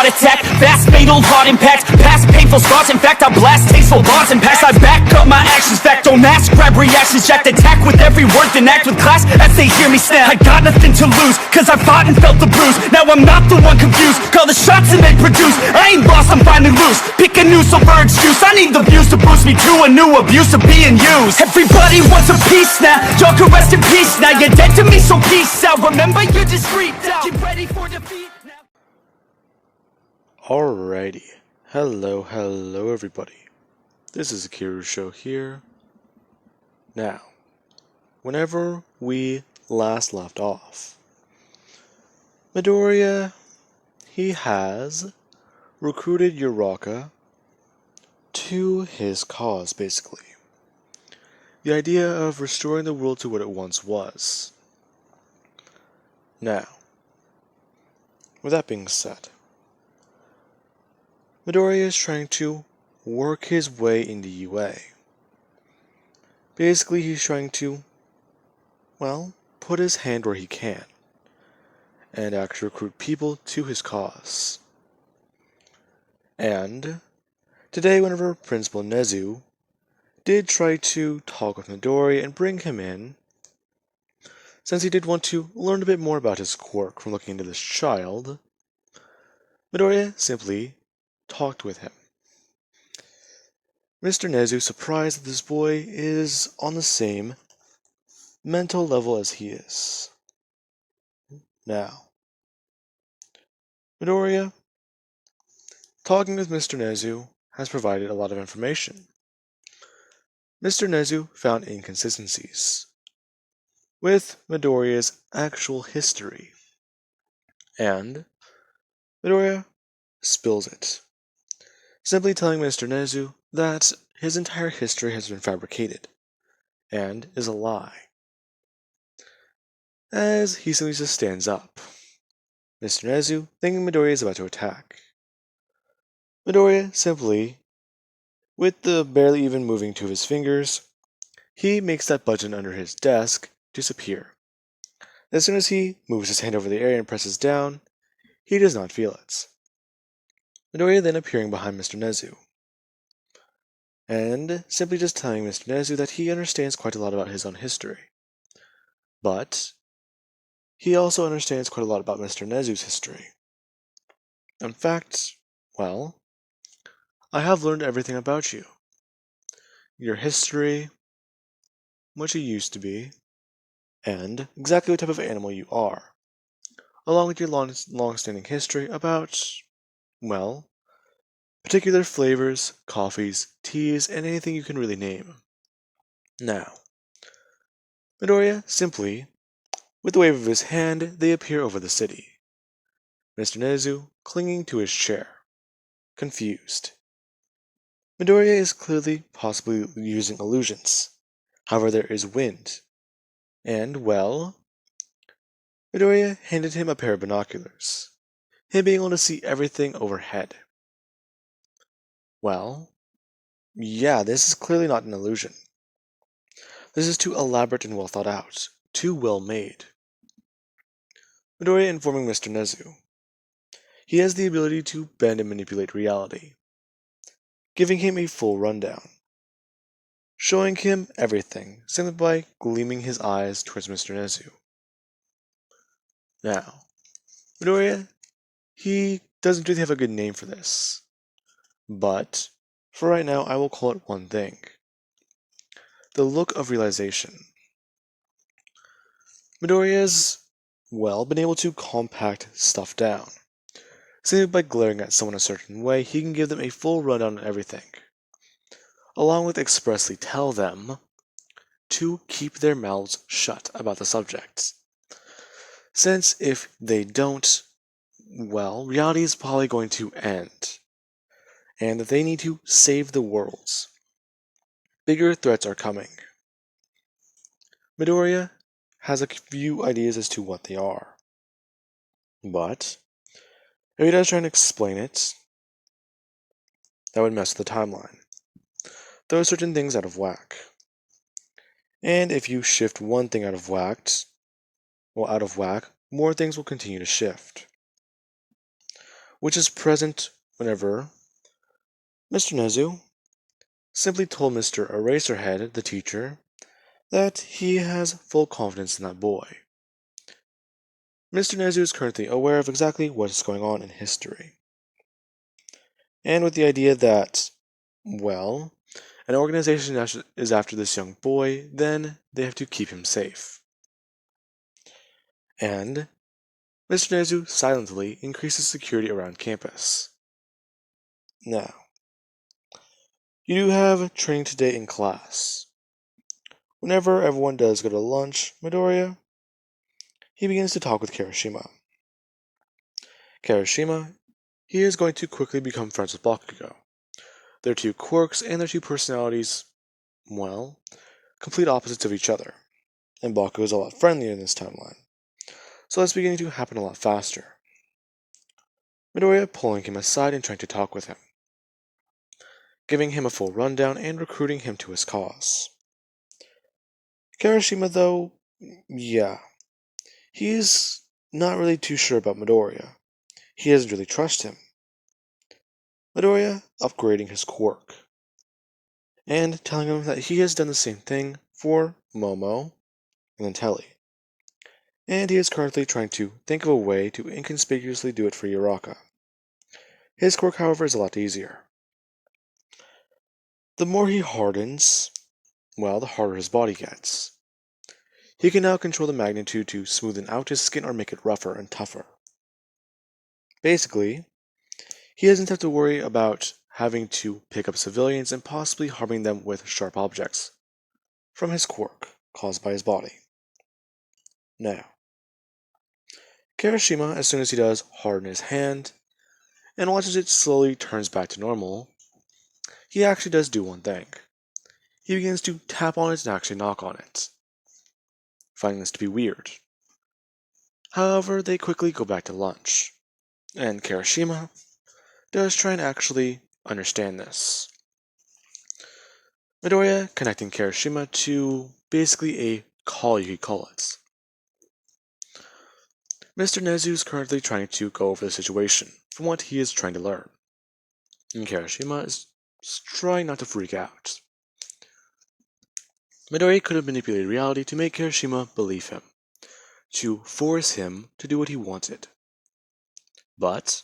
attack, fast fatal heart impact, past painful scars. In fact, I blast tasteful bars and packs. I back up my actions, fact don't ask, grab reactions, jacked attack with every word, then act with class as they hear me snap. I got nothing to lose, cause I fought and felt the bruise. Now I'm not the one confused, call the shots and they produce. I ain't lost, I'm finally loose, pick a new silver excuse. I need the views to boost me to a new abuse of being used. Everybody wants a piece now, y'all can rest in peace now. You're dead to me, so peace out. Remember, you're discreet out. Get ready for defeat now. Alrighty, hello everybody. This is Akira show here. Now, whenever we last left off, Midoriya, he has recruited Uraka to his cause, basically. The idea of restoring the world to what it once was. Now, with that being said, Midoriya is trying to work his way into UA. Basically, he's trying to, well, put his hand where he can, and actually recruit people to his cause. And today, whenever Principal Nezu did try to talk with Midoriya and bring him in, since he did want to learn a bit more about his quirk from looking into this child, Midoriya simply talked with him. Mr. Nezu, surprised that this boy is on the same mental level as he is. Now, Midoriya, talking with Mr. Nezu, has provided a lot of information. Mr. Nezu found inconsistencies with Midoriya's actual history, and Midoriya spills it, simply telling Mr. Nezu that his entire history has been fabricated, and is a lie. As he simply just stands up, Mr. Nezu thinking Midoriya is about to attack. Midoriya simply, with the barely even moving two of his fingers, he makes that button under his desk disappear. As soon as he moves his hand over the area and presses down, he does not feel it. Midoriya then appearing behind Mr. Nezu, and simply just telling Mr. Nezu that he understands quite a lot about his own history. But he also understands quite a lot about Mr. Nezu's history. In fact, well, I have learned everything about you. Your history, what you used to be, and exactly what type of animal you are, along with your long-standing history about, well, particular flavors, coffees, teas, and anything you can really name. Now, Midoriya simply, with the wave of his hand, they appear over the city. Mr. Nezu clinging to his chair, confused. Midoriya is clearly possibly using illusions. However, there is wind. And, well, Midoriya handed him a pair of binoculars, him being able to see everything overhead. Well, yeah, this is clearly not an illusion. This is too elaborate and well thought out, too well made. Midoriya informing Mr. Nezu. He has the ability to bend and manipulate reality, giving him a full rundown, showing him everything simply by gleaming his eyes towards Mr. Nezu. Now, Midoriya, he doesn't really have a good name for this, but for right now I will call it one thing: the look of realization. Midoriya's, well, been able to compact stuff down. Simply by glaring at someone a certain way, he can give them a full rundown on everything, along with expressly tell them to keep their mouths shut about the subject. Since if they don't, well, reality is probably going to end, and that they need to save the world. Bigger threats are coming. Midoriya has a few ideas as to what they are, but if he does try and explain it, that would mess with the timeline. Throw certain things out of whack. And if you shift one thing out of whack, more things will continue to shift. which is present whenever Mr. Nezu simply told Mr. Eraserhead, the teacher, that he has full confidence in that boy. Mr. Nezu is currently aware of exactly what is going on in history. And with the idea that, well, an organization is after this young boy, then they have to keep him safe. And Mr. Nezu silently increases security around campus. Now, you do have training today in class. Whenever everyone does go to lunch, Midoriya, he begins to talk with Kirishima. Kirishima, he is going to quickly become friends with Bakugo. Their two quirks and their two personalities, well, complete opposites of each other. And Bakugo is a lot friendlier in this timeline. So that's beginning to happen a lot faster. Midoriya pulling him aside and trying to talk with him, giving him a full rundown and recruiting him to his cause. Kirishima, though, yeah, he's not really too sure about Midoriya. He doesn't really trust him. Midoriya upgrading his quirk, and telling him that he has done the same thing for Momo and then Telly. And he is currently trying to think of a way to inconspicuously do it for Uraka. His quirk, however, is a lot easier. The more he hardens, well, the harder his body gets. He can now control the magnitude to smoothen out his skin or make it rougher and tougher. Basically, he doesn't have to worry about having to pick up civilians and possibly harming them with sharp objects from his quirk caused by his body. Now, Kirishima, as soon as he does harden his hand and watches it slowly turns back to normal, he actually does do one thing. He begins to tap on it and actually knock on it, finding this to be weird. However, they quickly go back to lunch, and Kirishima does try and actually understand this. Midoriya connecting Kirishima to basically a call, you could call it. Mr. Nezu is currently trying to go over the situation from what he is trying to learn, and Kirishima is trying not to freak out. Midoriya could have manipulated reality to make Kirishima believe him, to force him to do what he wanted. But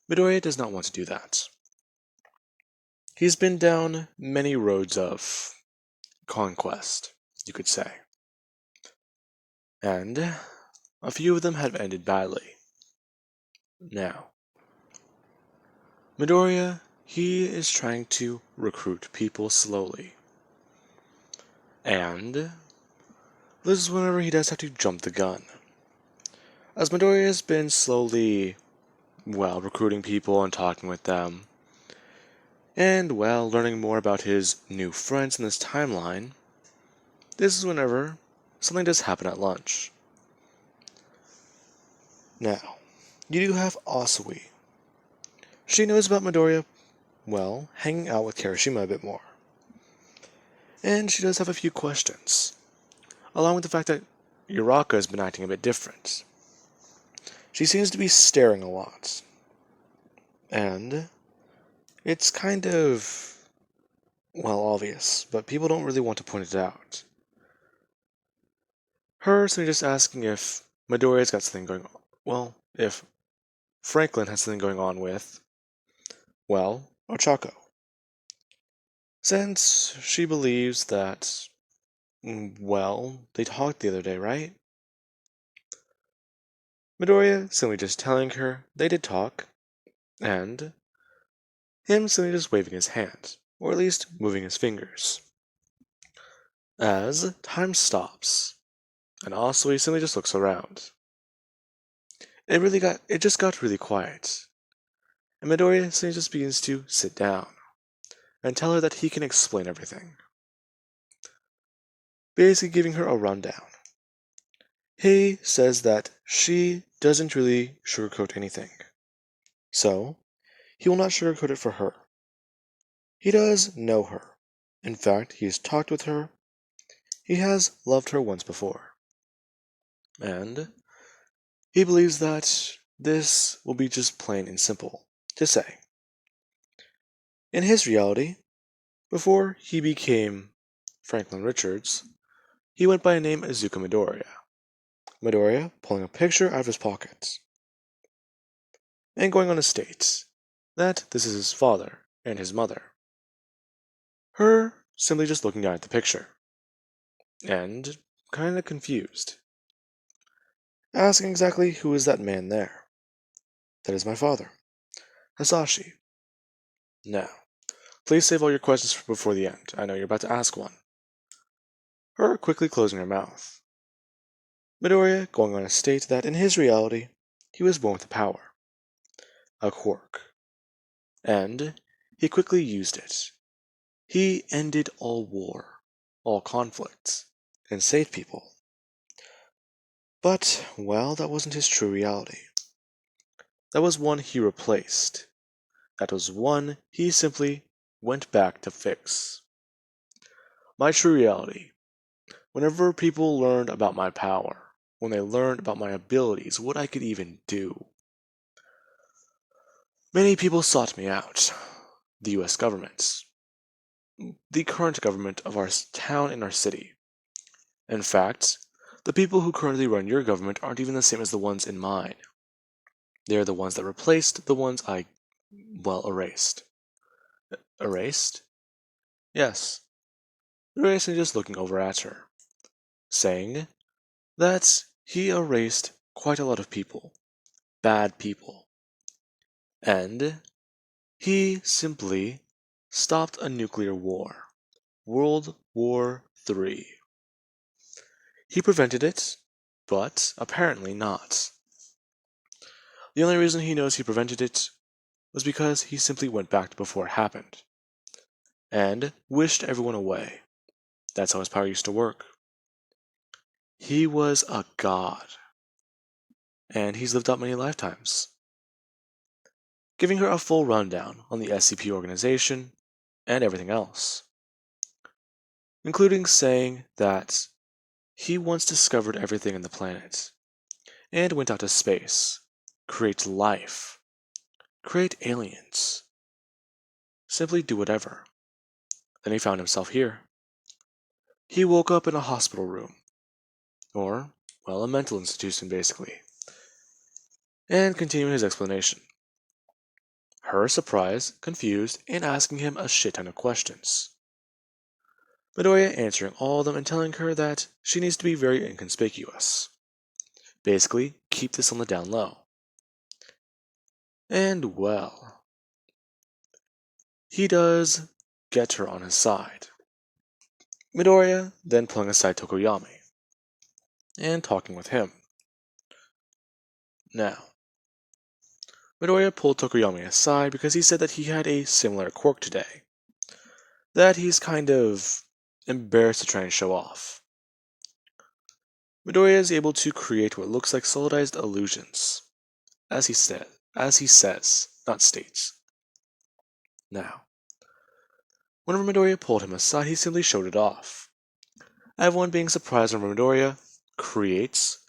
Midoriya does not want to do that. He's been down many roads of conquest, you could say. And a few of them have ended badly. Now, Midoriya, he is trying to recruit people slowly. And this is whenever he does have to jump the gun. As Midoriya has been slowly, well, recruiting people and talking with them, and, well, learning more about his new friends in this timeline, this is whenever something does happen at lunch. Now, you do have Asui. She knows about Midoriya, well, hanging out with Kirishima a bit more. And she does have a few questions, along with the fact that Uraka has been acting a bit different. She seems to be staring a lot. And it's kind of, well, obvious, but people don't really want to point it out. Her simply just asking if Midoriya's got something going on. Well, if Franklin has something going on with, well, Ochako. Since she believes that, well, they talked the other day, right? Midoriya simply just telling her they did talk, and him simply just waving his hand, or at least moving his fingers. As time stops, and Asui simply just looks around. It just got really quiet, and Midoriya simply just begins to sit down and tell her that he can explain everything, basically giving her a rundown. He says that she doesn't really sugarcoat anything, so he will not sugarcoat it for her. He does know her. In fact, he has talked with her. He has loved her once before. And he believes that this will be just plain and simple to say. In his reality, before he became Franklin Richards, he went by a name Izuku Midoriya. Midoriya pulling a picture out of his pocket and going on to state that this is his father and his mother. Her simply just looking down at the picture and kinda confused, asking exactly who is that man there. That is my father, Hasashi. Now, please save all your questions for before the end. I know you're about to ask one. Her quickly closing her mouth. Midoriya going on to state that in his reality, he was born with a power, a quirk, and he quickly used it. He ended all war, all conflicts, and saved people. But, well, that wasn't his true reality. That was one he replaced. That was one he simply went back to fix. My true reality. Whenever people learned about my power, when they learned about my abilities, what I could even do, many people sought me out. The US government, the current government of our town and our city. In fact, the people who currently run your government aren't even the same as the ones in mine. They are the ones that replaced the ones I, well, erased. Erased? Yes. Erased and just looking over at her, saying that he erased quite a lot of people. Bad people. And he simply stopped a nuclear war. World War III. He prevented it, but apparently not. The only reason he knows he prevented it was because he simply went back to before it happened and wished everyone away. That's how his power used to work. He was a god, and he's lived out many lifetimes. Giving her a full rundown on the SCP organization and everything else, including saying that he once discovered everything in the planet and went out to space, create life, create aliens, simply do whatever. Then he found himself here. He woke up in a hospital room, or, well, a mental institution basically, and continuing his explanation. Her surprised, confused, and asking him a shit ton of questions. Midoriya answering all of them and telling her that she needs to be very inconspicuous. Basically, keep this on the down low. And well, he does get her on his side. Midoriya then pulling aside Tokoyami and talking with him. Now, Midoriya pulled Tokoyami aside because he said that he had a similar quirk today, that he's kind of embarrassed to try and show off. Midoriya is able to create what looks like solidized illusions, as he says, not states. Now, whenever Midoriya pulled him aside, he simply showed it off. Everyone being surprised when Midoriya creates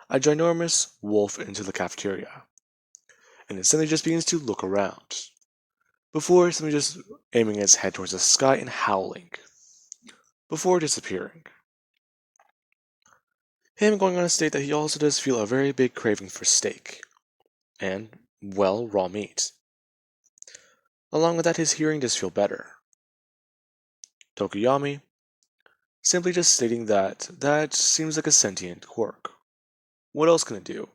a ginormous wolf into the cafeteria, and it simply just begins to look around, before simply just aiming its head towards the sky and howling, before disappearing. Him going on to state that he also does feel a very big craving for steak, and, well, raw meat. Along with that, his hearing does feel better. Tokoyami simply just stating that that seems like a sentient quirk. What else can it do?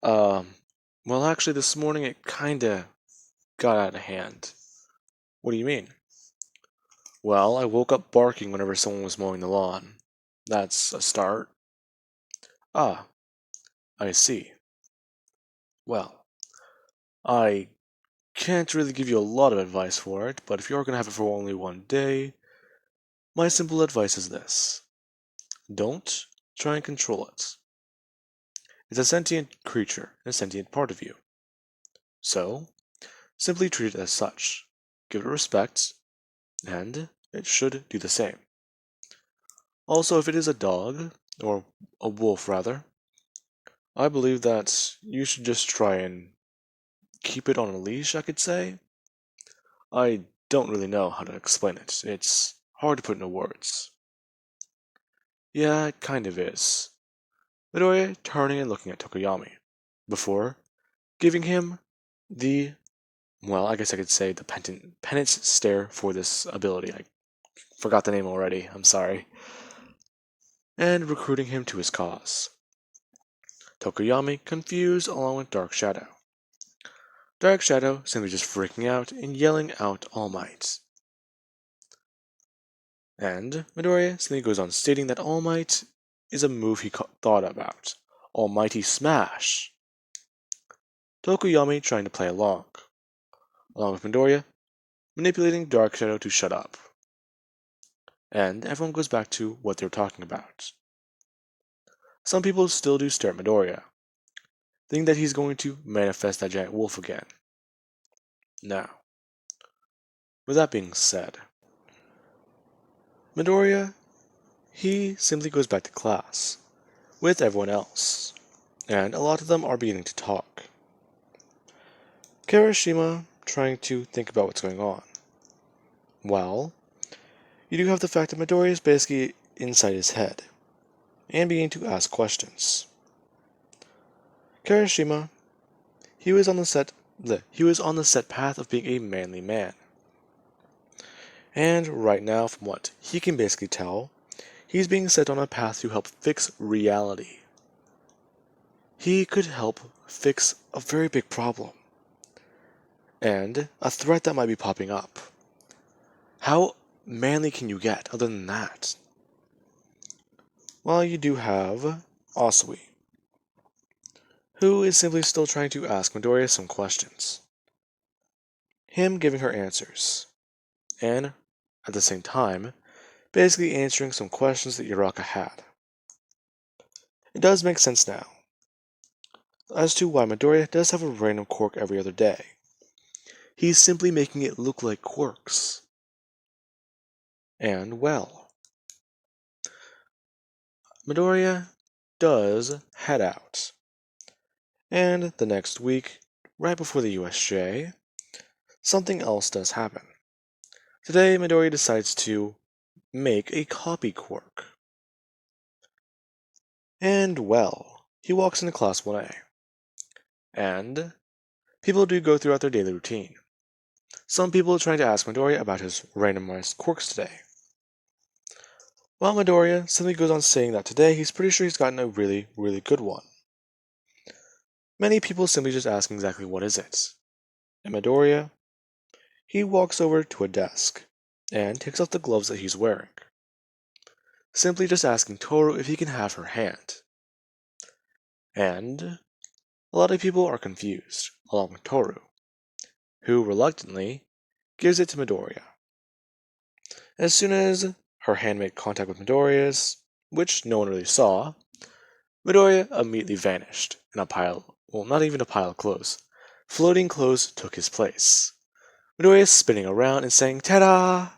Well, actually, this morning it kinda got out of hand. What do you mean? Well, I woke up barking whenever someone was mowing the lawn. That's a start. Ah, I see. Well, I can't really give you a lot of advice for it, but if you're gonna have it for only one day, my simple advice is this. Don't try and control it. It's a sentient creature, a sentient part of you. So, simply treat it as such. Give it respect, and it should do the same. Also, if it is a dog, or a wolf rather, I believe that you should just try and keep it on a leash, I could say. I don't really know how to explain it. It's hard to put into words. Yeah, it kind of is. Midoriya turning and looking at Tokoyami, before giving him the, well, I guess I could say the penance stare for this ability. I forgot the name already, I'm sorry. And recruiting him to his cause. Tokoyami confused along with Dark Shadow. Dark Shadow simply just freaking out and yelling out All Might. And Midoriya simply goes on stating that All Might is a move he thought about. Almighty Smash! Tokoyami trying to play along with Midoriya, manipulating Dark Shadow to shut up. And everyone goes back to what they were talking about. Some people still do stare at Midoriya, thinking that he's going to manifest that giant wolf again. Now, with that being said, Midoriya, he simply goes back to class with everyone else, and a lot of them are beginning to talk. Kirishima trying to think about what's going on. Well, you do have the fact that Midoriya is basically inside his head, and beginning to ask questions. Kirishima, he was on the set path of being a manly man. And right now, from what he can basically tell, he's being set on a path to help fix reality. He could help fix a very big problem, and a threat that might be popping up. How manly can you get other than that? Well, you do have Asui, who is simply still trying to ask Midoriya some questions. Him giving her answers, and at the same time, basically answering some questions that Uraka had. It does make sense now, as to why Midoriya does have a random quirk every other day. He's simply making it look like quirks. And well, Midoriya does head out. And the next week, right before the USJ, something else does happen. Today, Midoriya decides to make a copy quirk. And well, he walks into class 1A. And people do go throughout their daily routine. Some people are trying to ask Midoriya about his randomized quirks today. Well, Midoriya simply goes on saying that today he's pretty sure he's gotten a really, really good one. Many people simply just ask exactly what is it. And Midoriya, he walks over to a desk and takes off the gloves that he's wearing, simply just asking Toru if he can have her hand. And a lot of people are confused, along with Toru, who reluctantly gives it to Midoriya. As soon as her hand made contact with Midoriya's, which no one really saw, Midoriya immediately vanished, and a pile, well, not even a pile of clothes. Floating clothes took his place. Midoriya spinning around and saying, "Ta-da!"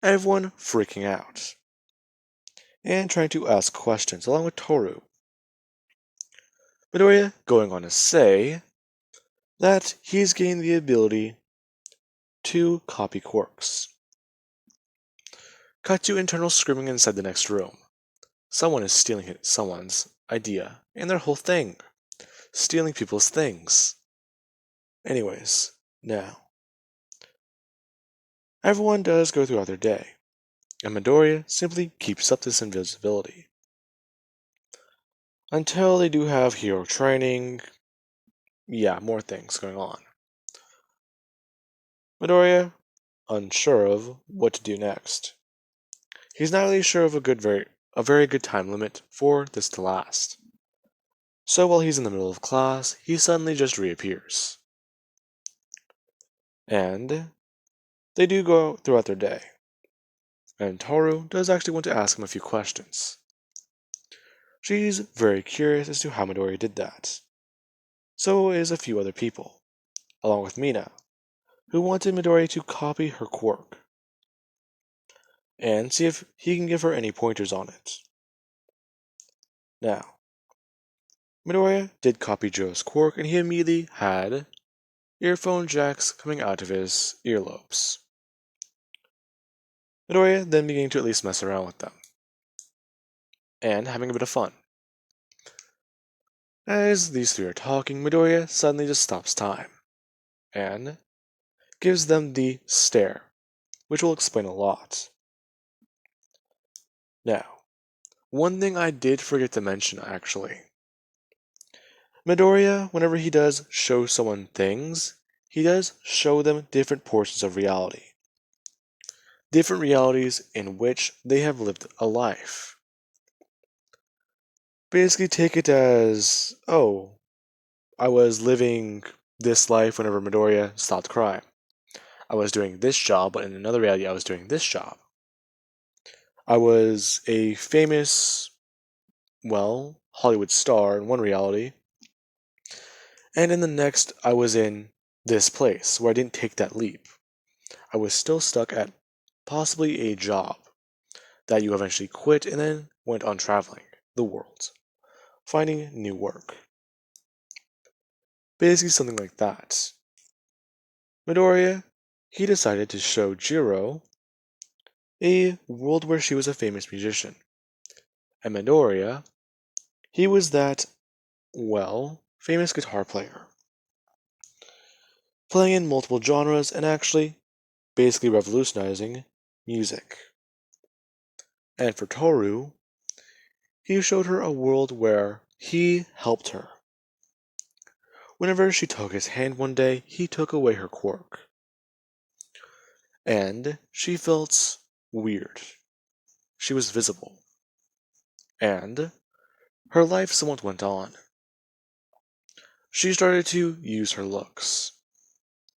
Everyone freaking out, and trying to ask questions along with Toru. Midoriya going on to say that he's gained the ability to copy quirks. Cut to internal screaming inside the next room. Someone is stealing someone's idea and their whole thing. Stealing people's things. Anyways, now. Everyone does go throughout their day, and Midoriya simply keeps up this invisibility. Until they do have hero training. Yeah, more things going on. Midoriya, unsure of what to do next. He's not really sure of a very good time limit for this to last. So while he's in the middle of class, he suddenly just reappears. And they do go throughout their day. And Toru does actually want to ask him a few questions. She's very curious as to how Midoriya did that. So is a few other people, along with Mina, who wanted Midoriya to copy her quirk and see if he can give her any pointers on it. Now, Midoriya did copy Jiro's quirk, and he immediately had earphone jacks coming out of his earlobes. Midoriya then began to at least mess around with them, and having a bit of fun. As these three are talking, Midoriya suddenly just stops time, and gives them the stare, which will explain a lot. Now, one thing I did forget to mention actually. Midoriya, whenever he does show someone things, he does show them different portions of reality. Different realities in which they have lived a life. Basically take it as, oh, I was living this life whenever Midoriya stopped crying. I was doing this job, but in another reality I was doing this job. I was a famous, well, Hollywood star in one reality, and in the next I was in this place where I didn't take that leap. I was still stuck at possibly a job that you eventually quit and then went on traveling the world, finding new work. Basically something like that. Midoriya, he decided to show Jiro a world where she was a famous musician. And Midoriya, he was that, well, famous guitar player. Playing in multiple genres and actually basically revolutionizing music. And for Toru, he showed her a world where he helped her. Whenever she took his hand one day, he took away her quirk. And she felt weird. She was visible. And her life somewhat went on. She started to use her looks,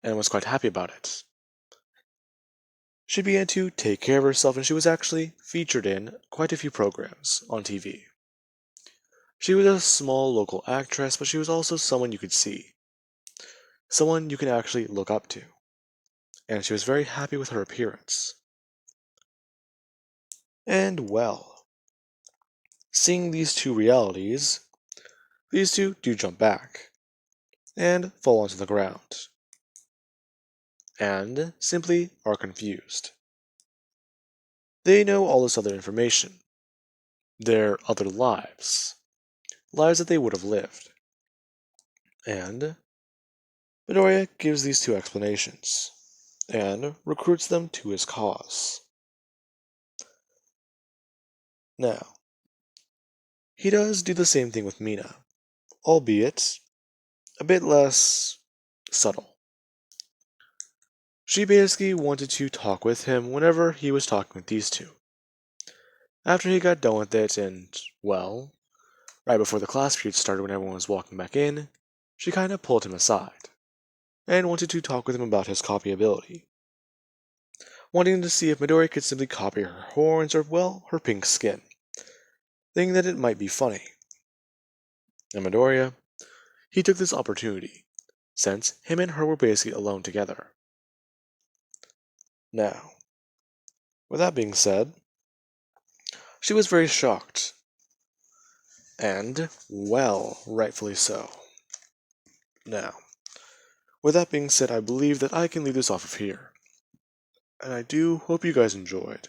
and was quite happy about it. She began to take care of herself, and she was actually featured in quite a few programs on TV. She was a small local actress, but she was also someone you could see. Someone you can actually look up to. And she was very happy with her appearance. And well, seeing these two realities, these two do jump back and fall onto the ground, and simply are confused. They know all this other information, their other lives that they would have lived. And Midoriya gives these two explanations, and recruits them to his cause. Now, he does do the same thing with Mina, albeit a bit less subtle. She basically wanted to talk with him whenever he was talking with these two. After he got done with it, and, well, right before the class period started when everyone was walking back in, she kind of pulled him aside, and wanted to talk with him about his copy ability. Wanting to see if Midoriya could simply copy her horns or, well, her pink skin, thinking that it might be funny. And Midoriya, he took this opportunity, since him and her were basically alone together. Now, with that being said, she was very shocked. And, well, rightfully so. Now, with that being said, I believe that I can leave this off of here. And I do hope you guys enjoyed.